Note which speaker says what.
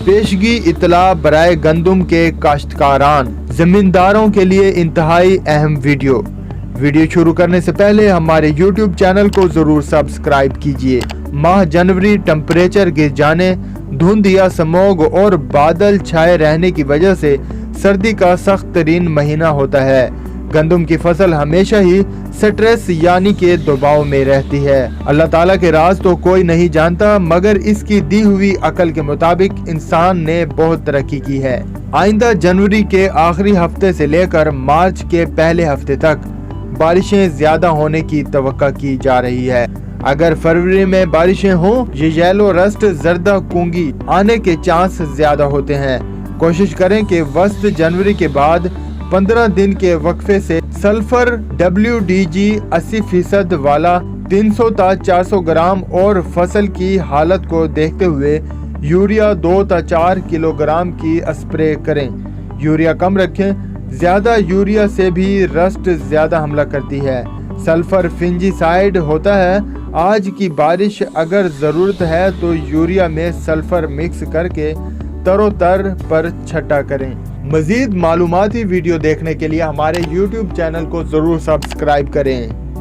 Speaker 1: पेशगी इतला बराए गंदम के काश्तकारान जमींदारों के लिए इंतहाई अहम वीडियो शुरू करने से पहले हमारे YouTube चैनल को जरूर सब्सक्राइब कीजिए। माह जनवरी टेम्परेचर गिर जाने, धुंध या स्मॉग और बादल छाए रहने की वजह से सर्दी का सख्त तरीन महीना होता है। गंदम की फसल हमेशा ही स्ट्रेस यानी के दबाव में रहती है। अल्लाह ताला के राज तो कोई नहीं जानता, मगर इसकी दी हुई अकल के मुताबिक इंसान ने बहुत तरक्की की है। आइंदा जनवरी के आखिरी हफ्ते से लेकर मार्च के पहले हफ्ते तक बारिशें ज्यादा होने की तवक्का की जा रही है। अगर फरवरी में बारिशें हों, येलो रस्ट जर्दा कूंगी आने के चांस ज्यादा होते हैं। कोशिश करें कि वस्त जनवरी के बाद 15 दिन के वक्फे से सल्फर WDG 80% वाला 300 ता 400 ग्राम और फसल की हालत को देखते हुए यूरिया 2 ता 4 किलोग्राम की स्प्रे करें। यूरिया कम रखें, ज्यादा यूरिया से भी रस्ट ज्यादा हमला करती है। सल्फर फिंजीसाइड होता है। आज की बारिश अगर जरूरत है तो यूरिया में सल्फर मिक्स करके तरोतर पर छटा करें। मजीद मालूमाती वीडियो देखने के लिए हमारे YouTube चैनल को जरूर सब्सक्राइब करें।